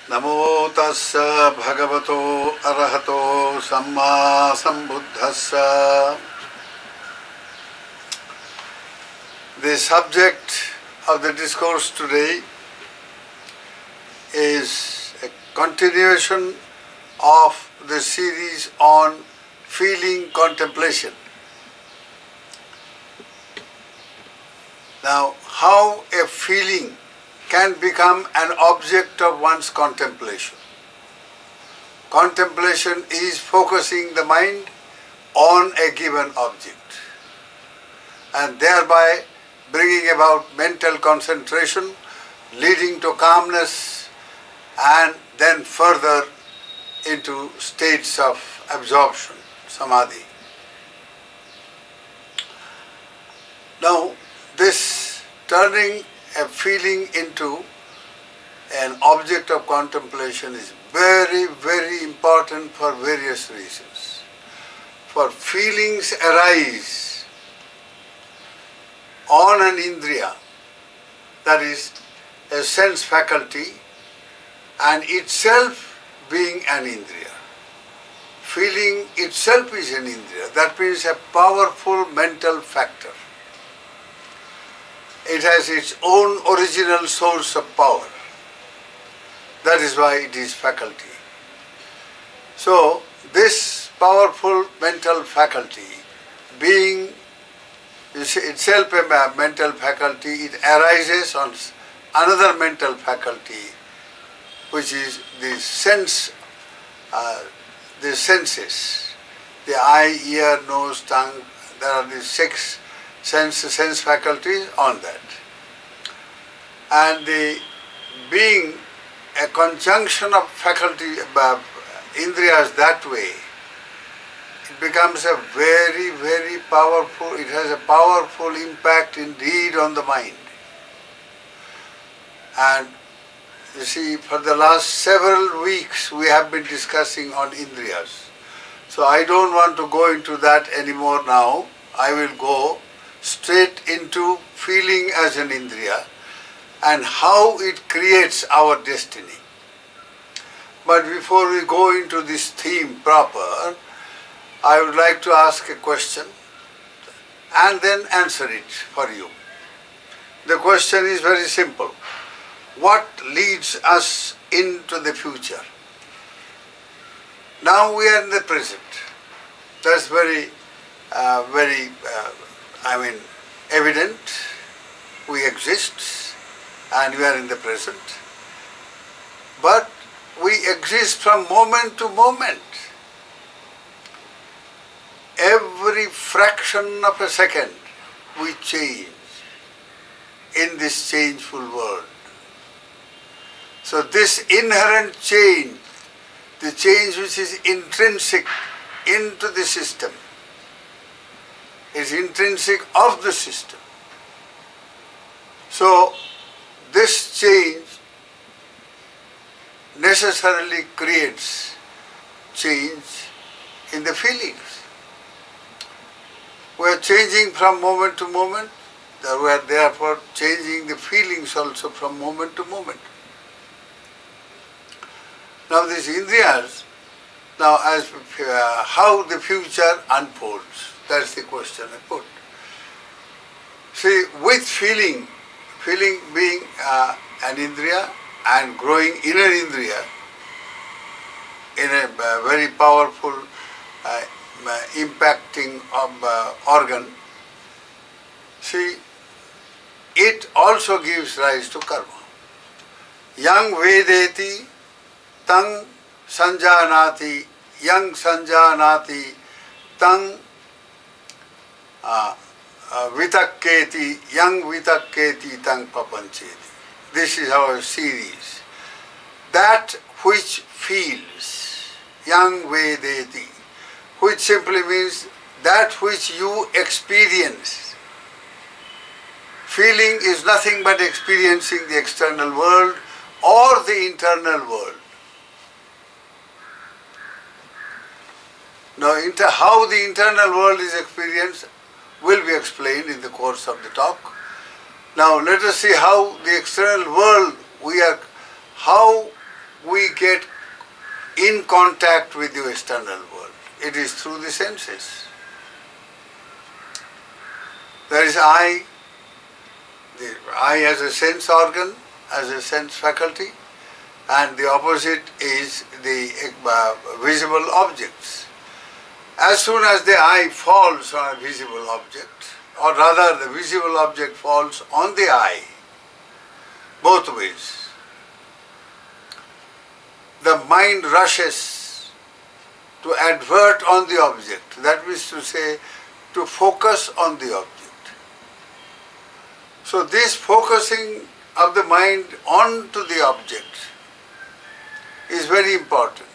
Namo tassa bhagavato arahato samma sambuddhassa. The subject of the discourse today is a continuation of the series on feeling contemplation. Now, how a feeling can become an object of one's contemplation. Contemplation is focusing the mind on a given object and thereby bringing about mental concentration, leading to calmness and then further into states of absorption, samadhi. Now, this turning a feeling into an object of contemplation is very, very important for various reasons. For feelings arise on an indriya, that is a sense faculty, and itself being an indriya. Feeling itself is an indriya, that means a powerful mental factor. It has its own original source of power. That is why it is faculty. So, this powerful mental faculty, being itself a mental faculty, it arises on another mental faculty, which is the sense, the senses, the eye, ear, nose, tongue. There are the six sense faculties on that. And the being a conjunction of faculty, indriyas that way, it becomes a very, very powerful, it has a powerful impact indeed on the mind. And you see, for the last several weeks we have been discussing on indriyas. So I don't want to go into that anymore now. I will go straight into feeling as an indriya and how it creates our destiny. But before we go into this theme proper, I would like to ask a question and then answer it for you. The question is very simple. What leads us into the future? Now we are in the present. That's very evident. We exist and we are in the present. But we exist from moment to moment. Every fraction of a second we change in this changeful world. So this inherent change, the change which is intrinsic into the system, is intrinsic of the system. So this change necessarily creates change in the feelings. We are changing from moment to moment, we are therefore changing the feelings also from moment to moment. Now these indriyas, now as how the future unfolds, that's the question I put. See, with feeling being an indriya and growing inner indriya in a very powerful impacting organ, see, it also gives rise to karma. Yang vedeti tang sanjanati, yang sanjanati tang vitakketi, yang vitakketi tang papancheti. This is our series. That which feels, yang vedeti, which simply means that which you experience. Feeling is nothing but experiencing the external world or the internal world. Now, how the internal world is experienced will be explained in the course of the talk. Now, let us see how the external world how we get in contact with the external world? It is through the senses. There is eye, the eye as a sense organ, as a sense faculty, and the opposite is the visible objects. As soon as the eye falls on a visible object, or rather the visible object falls on the eye, both ways, the mind rushes to advert on the object, that means to say, to focus on the object. So this focusing of the mind onto the object is very important.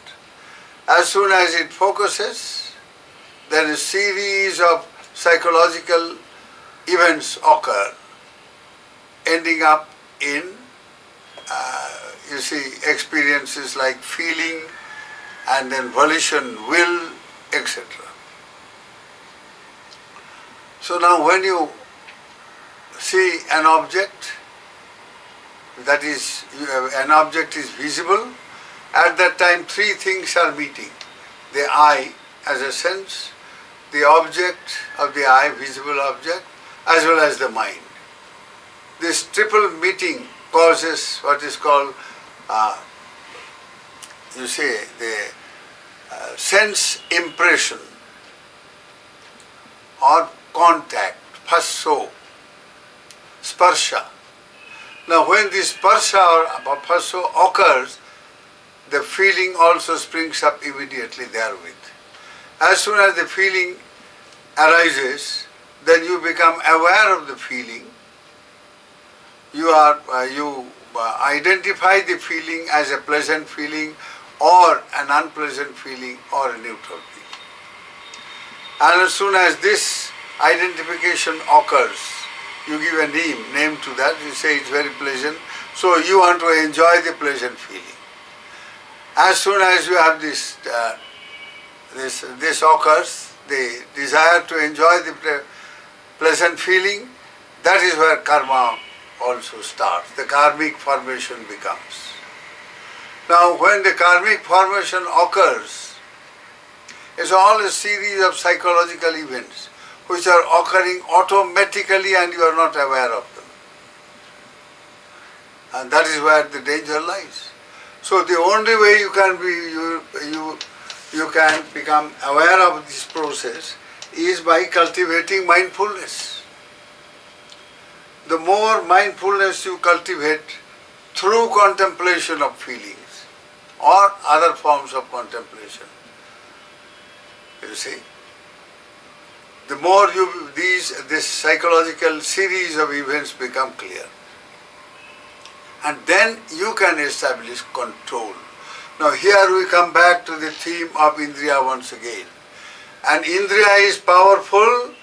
As soon as it focuses, then a series of psychological events occur, ending up in, experiences like feeling and then volition, will, etc. So now when you see an object, that is, an object is visible, at that time three things are meeting. The eye as a sense, the object of the eye, visible object, as well as the mind. This triple meeting causes what is called, the sense impression or contact, passo, sparsha. Now when this sparsha or passo occurs, the feeling also springs up immediately therewith. As soon as the feeling arises, then you become aware of the feeling. You identify the feeling as a pleasant feeling or an unpleasant feeling or a neutral feeling. And as soon as this identification occurs, you give a name to that, you say it's very pleasant, so you want to enjoy the pleasant feeling. As soon as you have this occurs, the desire to enjoy the pleasant feeling, that is where karma also starts. The karmic formation becomes. Now when the karmic formation occurs, it's all a series of psychological events which are occurring automatically and you are not aware of them. And that is where the danger lies. So the only way you can become aware of this process is by cultivating mindfulness. The more mindfulness you cultivate through contemplation of feelings or other forms of contemplation, you see, the more this psychological series of events become clear. And then you can establish control. Now here we come back to the theme of Indriya once again. And Indriya is powerful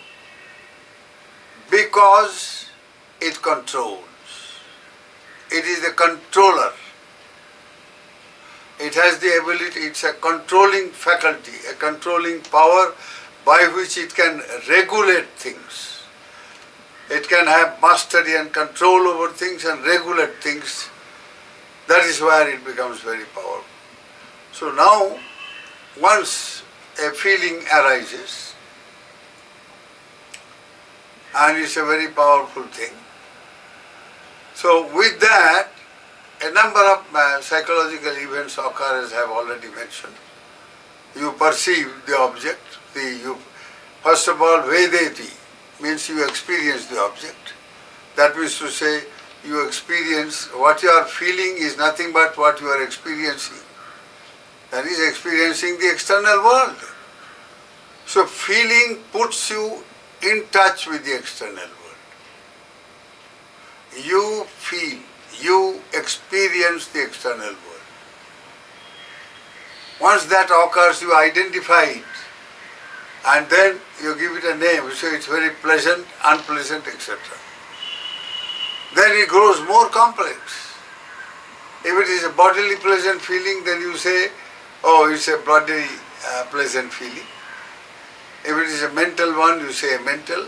because it controls. It is the controller. It has the ability, it's a controlling faculty, a controlling power by which it can regulate things. It can have mastery and control over things and regulate things. That is where it becomes very powerful. So now, once a feeling arises, and it's a very powerful thing, so with that, a number of psychological events occur, as I have already mentioned. You perceive the object, first of all, vedeti, means you experience the object. That means to say, you experience, what you are feeling is nothing but what you are experiencing. That is experiencing the external world. So feeling puts you in touch with the external world. You feel, you experience the external world. Once that occurs, you identify it. And then you give it a name, you say it's very pleasant, unpleasant, etc. Then it grows more complex. If it is a bodily pleasant feeling, then you say, oh, it's a bodily pleasant feeling. If it is a mental one, you say a mental.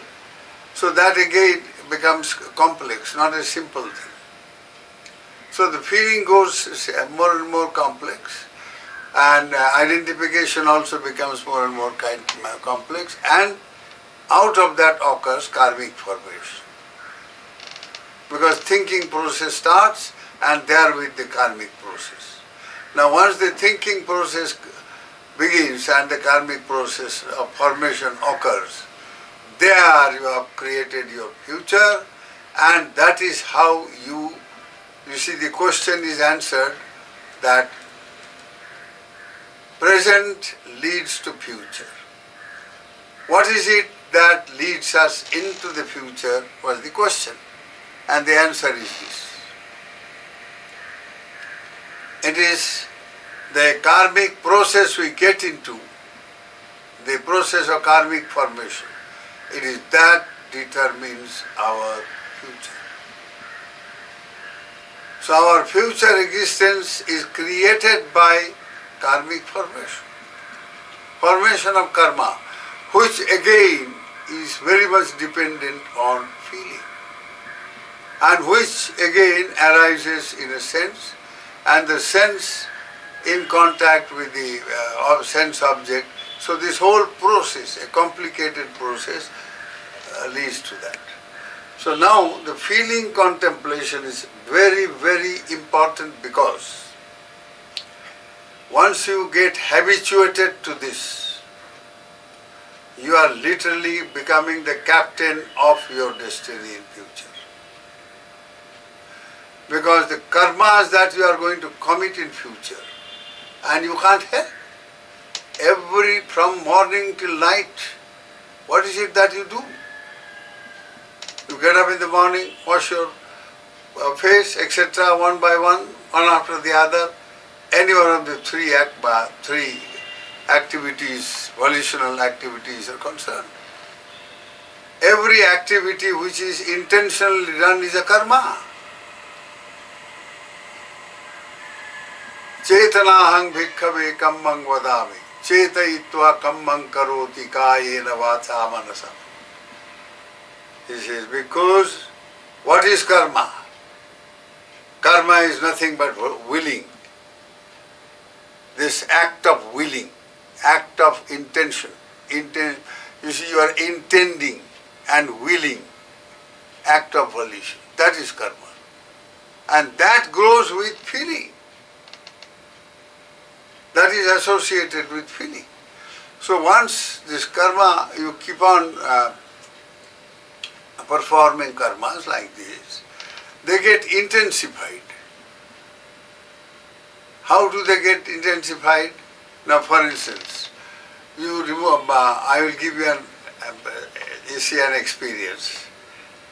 So that again becomes complex, not a simple thing. So the feeling goes more and more complex, and identification also becomes more and more complex, and out of that occurs karmic formation. Because thinking process starts, and therewith the karmic process. Now once the thinking process begins and the karmic process of formation occurs, there you have created your future, and that is how you see the question is answered that present leads to future. What is it that leads us into the future was the question, and the answer is this. It is the karmic process we get into, the process of karmic formation. It is that determines our future. So our future existence is created by karmic formation. Formation of karma, which again is very much dependent on feeling, and which again arises in a sense, and the sense in contact with the sense object. So this whole process, a complicated process, leads to that. So now the feeling contemplation is very, very important, because once you get habituated to this, you are literally becoming the captain of your destiny in future. Because the karmas that you are going to commit in future, and you can't help. From morning till night, what is it that you do? You get up in the morning, wash your face, etc., one by one after the other. Any one of the three activities, volitional activities are concerned. Every activity which is intentionally done is a karma. Chetanahang bhikkhave kammang vadami. Chetayitva kammang karoti kayena vacha manasa. He says, because what is karma? Karma is nothing but willing. This act of willing, act of intention. You see, you are intending and willing, act of volition. That is karma. And that grows with feeling. That is associated with feeling. So once this karma, you keep on performing karmas like this, they get intensified. How do they get intensified? Now, for instance, you remove, I will give you an experience.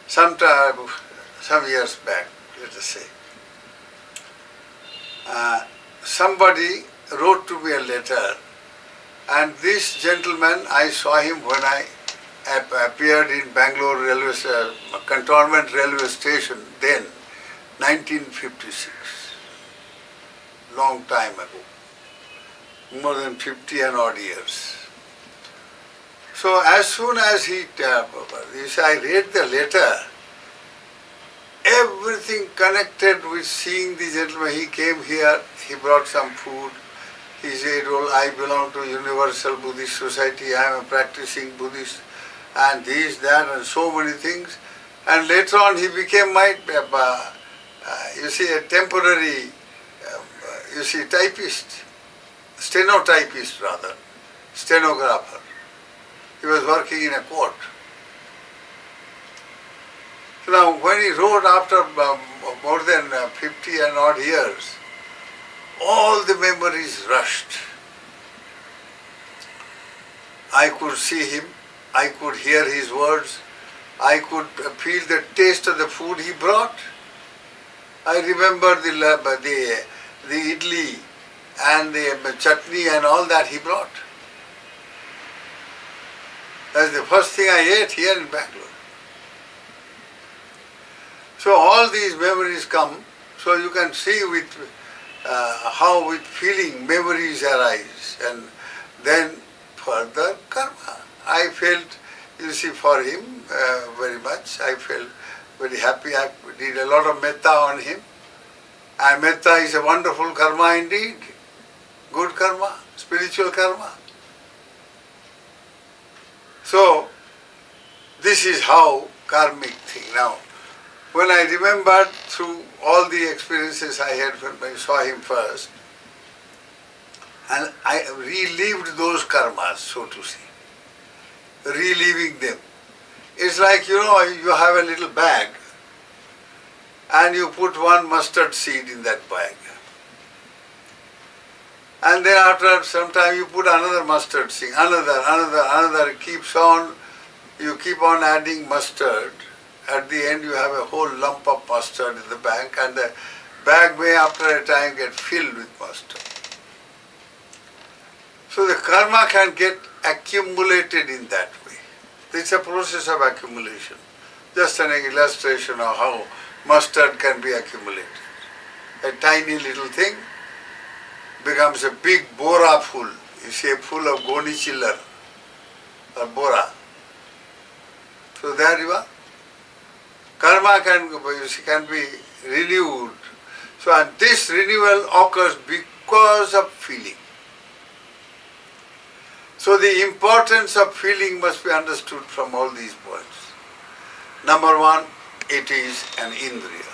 Some years back, let us say, somebody wrote to me a letter, and this gentleman, I saw him when I appeared in Bangalore Cantonment Railway Station then, 1956, long time ago, more than 50 and odd years. So as soon as I read the letter, everything connected with seeing the gentleman. He came here, he brought some food. He said, well, I belong to Universal Buddhist Society, I am a practicing Buddhist, and this, that, and so many things. And later on he became my, a temporary, typist, stenotypist rather, stenographer. He was working in a court. So now when he wrote after more than 50 and odd years, all the memories rushed. I could see him, I could hear his words, I could feel the taste of the food he brought. I remember the idli and the chutney and all that he brought. That's the first thing I ate here in Bangalore. So all these memories come, so you can see with how with feeling memories arise, and then further karma. I felt, for him very much. I felt very happy. I did a lot of metta on him, And metta is a wonderful karma indeed. Good karma, spiritual karma. So, this is how karmic thing. Now, when I remembered through all the experiences I had when I saw him first, and I relived those karmas, so to say, reliving them. It's like, you have a little bag and you put one mustard seed in that bag. And then after some time you put another mustard seed, another, it keeps on, you keep on adding mustard. At the end you have a whole lump of mustard in the bag, and the bag may after a time get filled with mustard. So the karma can get accumulated in that way. It's a process of accumulation. Just an illustration of how mustard can be accumulated. A tiny little thing becomes a big bora full. You see, full of goni chiller or bora. So there you are. Karma can be renewed. So and this renewal occurs because of feeling. So the importance of feeling must be understood from all these points. Number one, it is an indriya.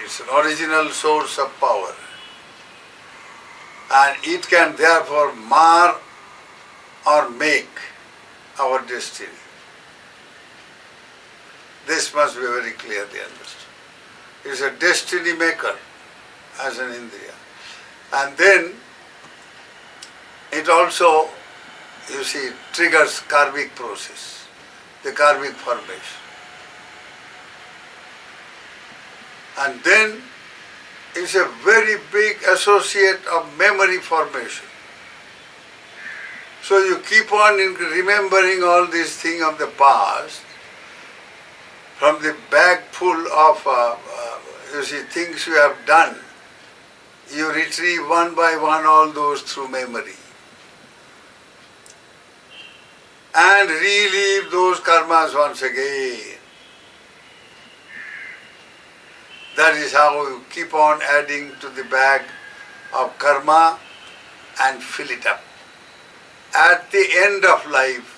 It's an original source of power. And it can therefore mar or make our destiny. This must be very clearly understood. It's a destiny maker as an indriya. And then it also, you see, triggers karmic process, the karmic formation. And then it's a very big associate of memory formation. So you keep on remembering all these things of the past, from the bag full of things you have done. You retrieve one by one all those through memory. And relive those karmas once again. That is how you keep on adding to the bag of karma and fill it up. At the end of life,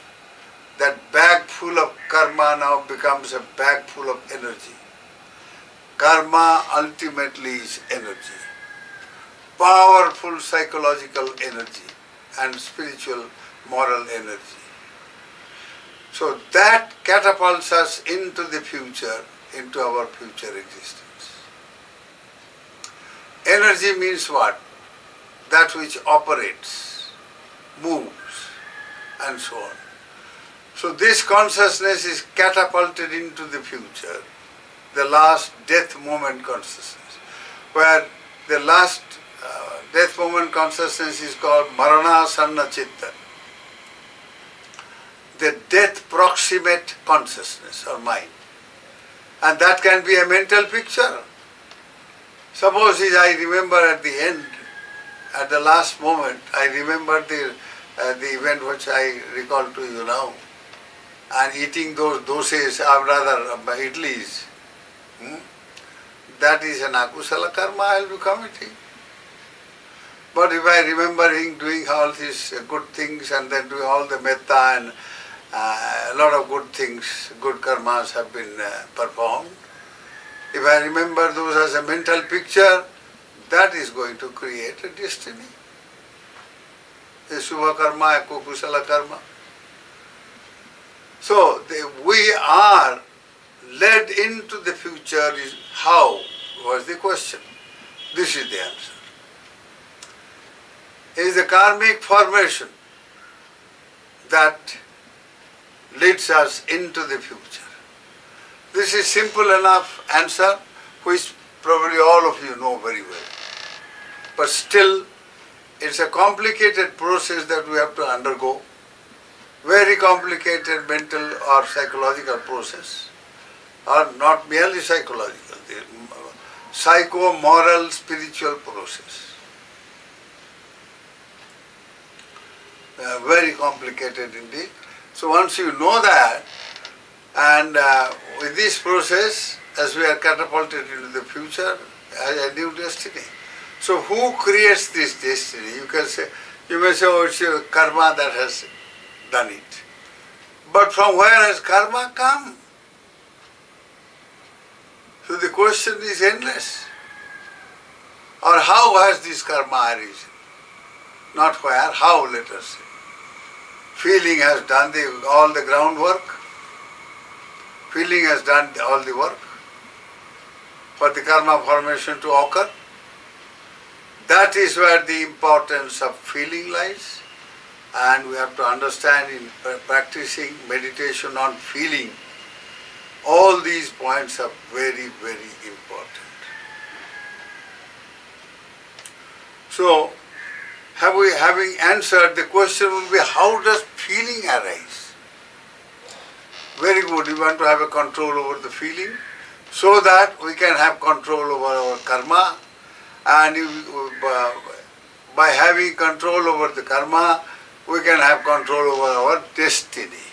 that bag full of karma now becomes a bag full of energy. Karma ultimately is energy. Powerful psychological energy and spiritual moral energy. So that catapults us into the future, into our future existence. Energy means what? That which operates, moves, and so on. So this consciousness is catapulted into the future, the last death moment consciousness, where the last death moment consciousness is called marana sanna chitta, the death proximate consciousness or mind. And that can be a mental picture. Suppose I remember at the end, at the last moment, I remember the event which I recall to you now, and eating those dosas, or rather idlis, that is an akusala karma I will be committing. But if I remember doing all these good things and then doing all the metta and a lot of good things, good karmas have been performed, if I remember those as a mental picture, that is going to create a destiny. A subha karma, a kusala karma. So we are led into the future. Is how was the question? This is the answer. It is the karmic formation that leads us into the future. This is simple enough answer, which probably all of you know very well. But still, it's a complicated process that we have to undergo. Very complicated mental or psychological process, or not merely psychological, the psycho-moral spiritual process. Very complicated indeed. So once you know that, and with this process, as we are catapulted into the future, has a new destiny. So who creates this destiny? You may say, oh, it's your karma that has done it. But from where has karma come? So the question is endless. Or how has this karma arisen? Not where, how, let us say. Feeling has done all the groundwork. Feeling has done all the work for the karma formation to occur. That is where the importance of feeling lies. And we have to understand in practicing meditation on feeling, all these points are very, very important. So, having answered, the question will be, how does feeling arise? Very good, we want to have a control over the feeling so that we can have control over our karma, and by having control over the karma, we can have control over our destiny.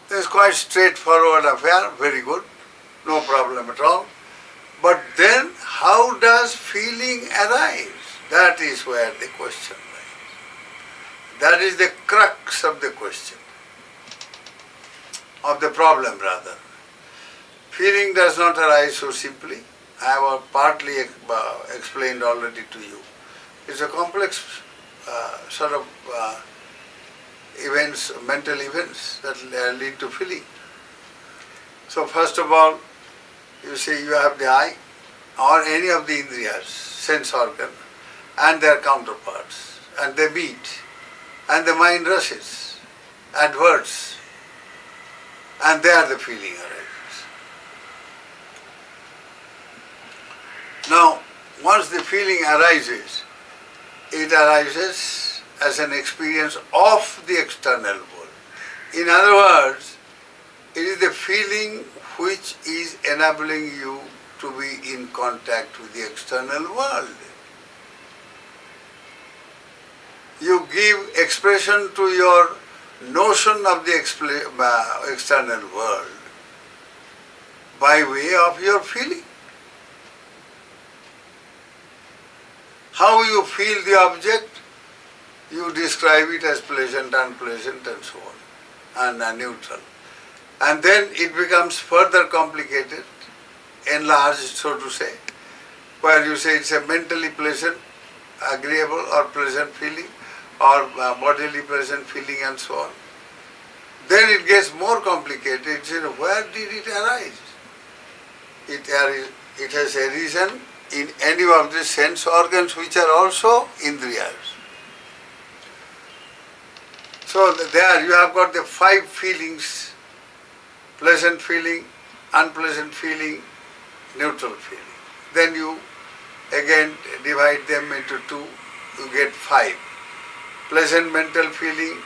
It's quite straightforward affair, very good, no problem at all. But then, how does feeling arise? That is where the question lies. That is the crux of the question, of the problem rather. Feeling does not arise so simply. I have partly explained already to you. It's a complex sort of events, mental events that lead to feeling. So first of all, you see, you have the eye or any of the indriyas, sense organ, and their counterparts, and they meet, and the mind rushes at words, and there the feeling arises. Now, once the feeling arises, it arises as an experience of the external world. In other words, it is the feeling which is enabling you to be in contact with the external world. You give expression to your notion of the external world by way of your feeling. How you feel the object, you describe it as pleasant, unpleasant, and so on, and neutral. And then it becomes further complicated, enlarged, so to say, where you say it's a mentally pleasant, agreeable or pleasant feeling, or bodily pleasant feeling, and so on. Then it gets more complicated. It's, where did it arise? It has arisen in any of the sense organs which are also indriyas. So there you have got the 5 feelings: pleasant feeling, unpleasant feeling, neutral feeling. Then you divide them into 2, you get 5. Pleasant mental feeling,